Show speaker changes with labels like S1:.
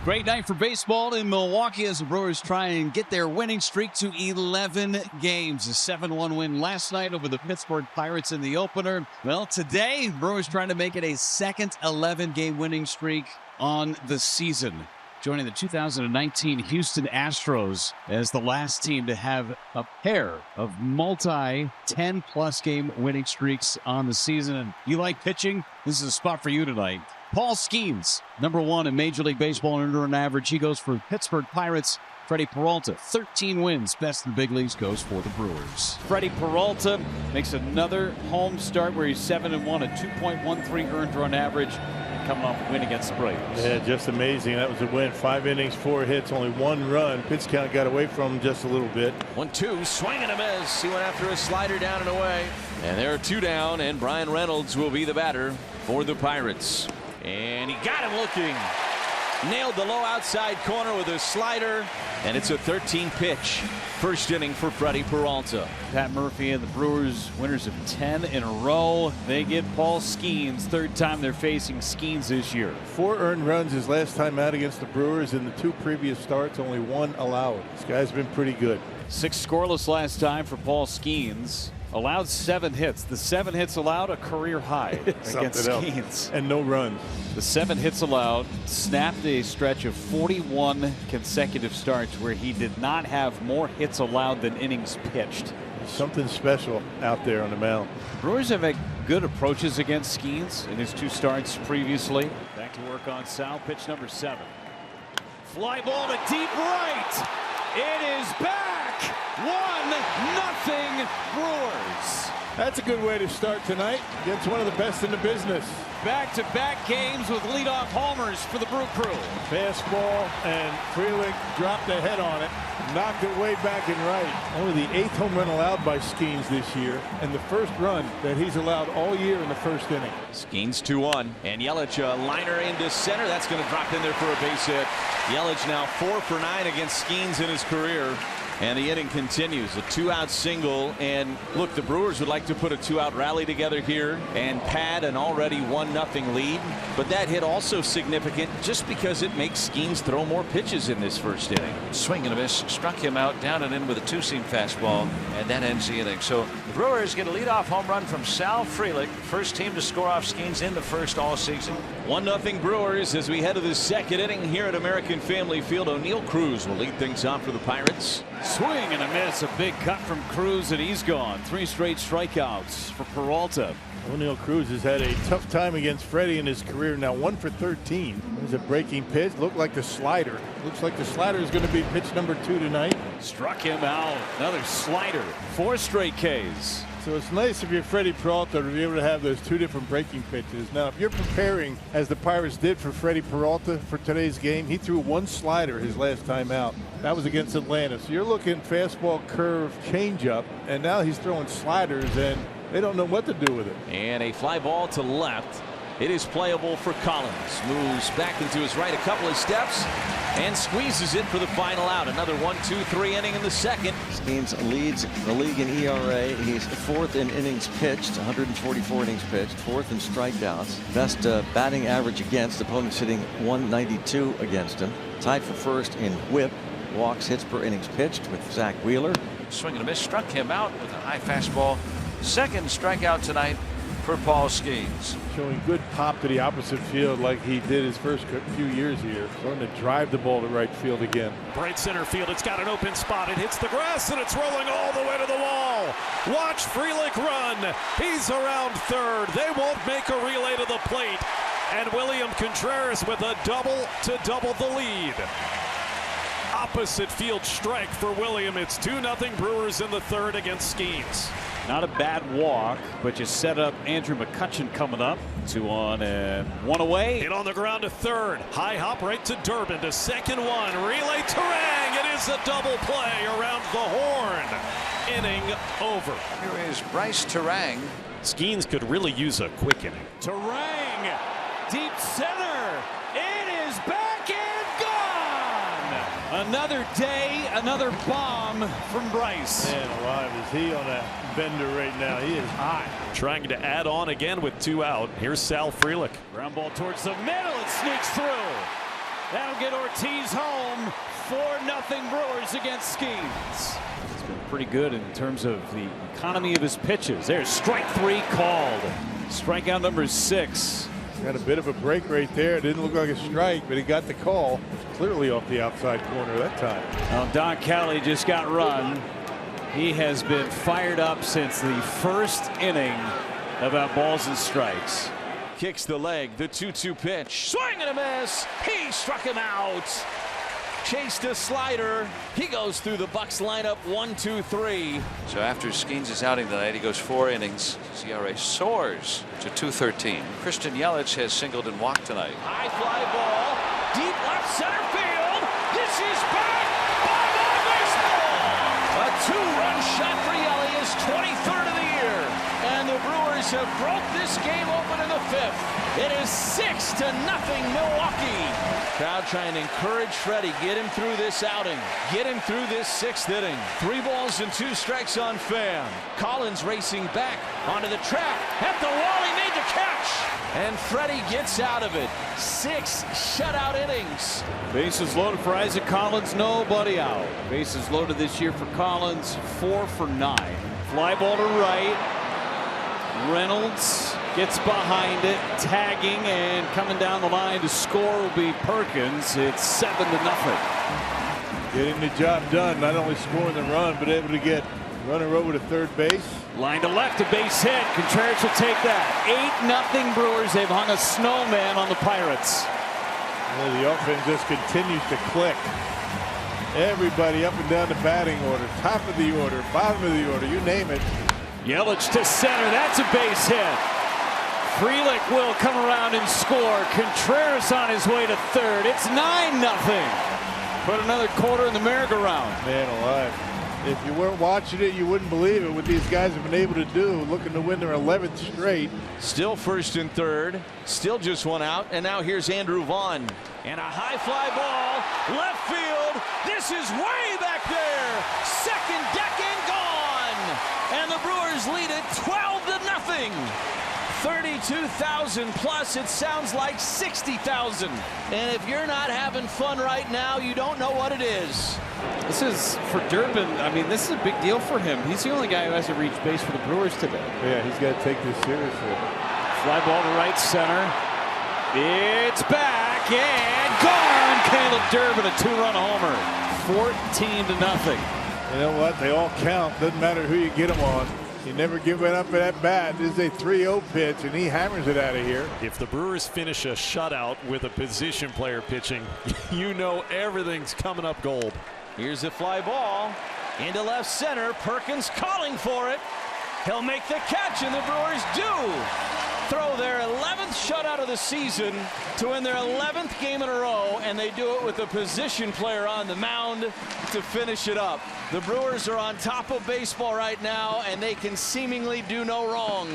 S1: Great night for baseball in Milwaukee as the Brewers try and get their winning streak to 11 games. A 7-1 win last night over the Pittsburgh Pirates in the opener. Well, today, Brewers trying to make it a second 11-game winning streak on the season, joining the 2019 Houston Astros as the last team to have a pair of multi 10-plus game winning streaks on the season. And you like pitching? This is a spot for you tonight. Paul Skeens, #1 in Major League Baseball in run average. He goes for Pittsburgh Pirates. Freddie Peralta, 13 wins. Best in the big leagues goes for the Brewers. Freddie Peralta makes another home start where he's 7-1, a 2.13 earned run average, and coming off a win against the Braves.
S2: Yeah, just amazing. That was a win. 5 innings, 4 hits, only 1 run. Pitch count got away from him just a little bit.
S3: 1-2, swing and a miss. He went after a slider down and away. And there are 2 down, and Brian Reynolds will be the batter for the Pirates. And he got him looking. Nailed the low outside corner with a slider. And it's a 13 pitch. First inning for Freddie Peralta.
S1: Pat Murphy and the Brewers, winners of 10 in a row. They get Paul Skeens. 3rd time they're facing Skeens this year.
S2: 4 earned runs his last time out against the Brewers. In the 2 previous starts, only 1 allowed. This guy's been pretty good.
S1: 6 scoreless last time for Paul Skeens. Allowed 7 hits. The 7 hits allowed, a career high against Skeens.
S2: And no runs.
S1: The 7 hits allowed snapped a stretch of 41 consecutive starts where he did not have more hits allowed than innings pitched.
S2: Something special out there on the mound.
S1: Brewers have had good approaches against Skeens in his 2 starts previously. Back to work on Sal, pitch #7. Fly ball to deep right. It is back. 1-0 Brewers.
S2: That's a good way to start tonight against one of the best in the business.
S1: Back-to-back games with leadoff homers for the Brew Crew.
S2: Fastball, and Frelick dropped the head on it, knocked it way back and right. Only the 8th home run allowed by Skeens this year, and the first run that he's allowed all year in the 1st inning.
S3: Skeens 2-1, and Yelich a liner into center. That's going to drop in there for a base hit. Yelich now 4 for 9 against Skeens in his career. And the inning continues. A 2-out single. And look, the Brewers would like to put a 2-out rally together here and pad an already 1-0 lead. But that hit also significant just because it makes Skeens throw more pitches in this 1st inning.
S4: Swing and a miss, struck him out, down and in with a 2-seam fastball, and that ends the inning. So the Brewers get a leadoff home run from Sal Frelick, first team to score off Skeens in the 1st all season.
S3: 1-0 Brewers as we head to the 2nd inning here at American Family Field. O'Neal Cruz will lead things off for the Pirates.
S1: Swing and a miss, a big cut from Cruz, and he's gone. 3 straight strikeouts for Peralta.
S2: O'Neal Cruz has had a tough time against Freddie in his career. Now 1 for 13. There's a breaking pitch. Looked like the slider. Looks like the slider is going to be pitch #2 tonight.
S1: Struck him out. Another slider. 4 straight Ks.
S2: So it's nice if you're Freddie Peralta to be able to have those 2 different breaking pitches. Now, if you're preparing, as the Pirates did for Freddie Peralta for today's game, he threw 1 slider his last time out. That was against Atlanta. So you're looking fastball, curve, changeup, and now he's throwing sliders, and they don't know what to do with it.
S3: And a fly ball to left. It is playable for Collins. Moves back into his right a couple of steps and squeezes it for the final out. Another 1-2-3 inning in the 2nd.
S5: Skeens leads the league in ERA. He's 4th in innings pitched, 144 innings pitched, 4th in strikeouts. Best batting average against, opponents hitting .192 against him. Tied for 1st in whip, walks, hits per innings pitched with Zach Wheeler.
S4: Swing and a miss, struck him out with a high fastball. 2nd strikeout tonight for Paul Skeens.
S2: Showing good pop to the opposite field like he did his first few years here. Starting to drive the ball to right field again.
S6: Right center field. It's got an open spot. It hits the grass and it's rolling all the way to the wall. Watch Frelick run. He's around 3rd. They won't make a relay to the plate. And William Contreras with a double to double the lead. Opposite field strike for William. It's 2-0 Brewers in the 3rd against Skeens.
S1: Not a bad walk, but you set up Andrew McCutchen coming up. 2 on and 1 away.
S6: Hit on the ground to 3rd. High hop right to Durbin to 2nd one. Relay Terang. It is a double play around the horn. Inning over.
S4: Here is Bryce Terang.
S6: Skeens could really use a quick inning.
S1: Terang, deep center. It is back and gone. Another day, another bomb from Bryce.
S2: Man alive, is he on a bender right now? He is hot.
S6: Trying to add on again with 2 out. Here's Sal Frelick.
S1: Ground ball towards the middle. It sneaks through. That'll get Ortiz home. 4-0 Brewers against Skeens. He's been pretty good in terms of the economy of his pitches. There's strike 3 called. Strikeout number 6.
S2: Got a bit of a break right there. It didn't look like a strike, but he got the call. Clearly off the outside corner that time.
S1: Well, Don Kelly just got run. He has been fired up since the first inning about balls and strikes.
S3: Kicks the leg, the 2-2 pitch. Swing and a miss. He struck him out. Chased a slider. He goes through the Bucks lineup 1-2-3.
S4: So after Skeens' outing tonight, he goes 4 innings. His ERA soars to 2.13. Christian Yelich has singled and walked tonight.
S3: High fly ball. Deep left center field. This is back. Bye-bye baseball. A 2-run shot for Yelich, his 23rd of the year. And the Brewers have broke this game open in the 5th. It is 6-0 Milwaukee. Crowd trying to encourage Freddie, get him through this outing, get him through this 6th inning. 3 balls and 2 strikes on Pham. Collins racing back onto the track. At the wall, he made the catch. And Freddie gets out of it. 6 shutout innings.
S1: Bases loaded for Isaac Collins, nobody out. Bases loaded this year for Collins, 4 for 9. Fly ball to right. Reynolds gets behind it, tagging, and coming down the line to score will be Perkins. It's 7-0.
S2: Getting the job done, not only scoring the run, but able to get runner over to third base.
S1: Line to left, a base hit. Contreras will take that. 8-0 Brewers. They've hung a snowman on the Pirates.
S2: Well, the offense just continues to click. Everybody up and down the batting order, top of the order, bottom of the order, you name it.
S1: Yelich to center. That's a base hit. Frelick will come around and score. Contreras on his way to third. It's 9-0. Put another quarter in the merry-go-round.
S2: Man alive. If you weren't watching it, you wouldn't believe it. What these guys have been able to do, looking to win their 11th straight.
S3: Still first and third. Still just 1 out. And now here's Andrew Vaughn. And a high fly ball. Left field. This is way back there. Second deck and gone. And the Brewers lead it 12-0. 32,000 plus. It sounds like 60,000. And if you're not having fun right now, you don't know what it is.
S1: This is for Durbin. I mean, this is a big deal for him. He's the only guy who hasn't reached base for the Brewers today.
S2: Yeah, he's got to take this seriously.
S1: Fly ball to right center. It's back and gone. Caleb Durbin, a 2-run homer. 14-0.
S2: You know what? They all count. Doesn't matter who you get them on. You never give it up at that bat. This is a 3-0 pitch, and he hammers it out of here.
S6: If the Brewers finish a shutout with a position player pitching, you know everything's coming up gold.
S3: Here's a fly ball into left center. Perkins calling for it. He'll make the catch, and the Brewers do throw their 11th shutout of the season to win their 11th game in a row, and they do it with a position player on the mound to finish it up. The Brewers are on top of baseball right now, and they can seemingly do no wrong.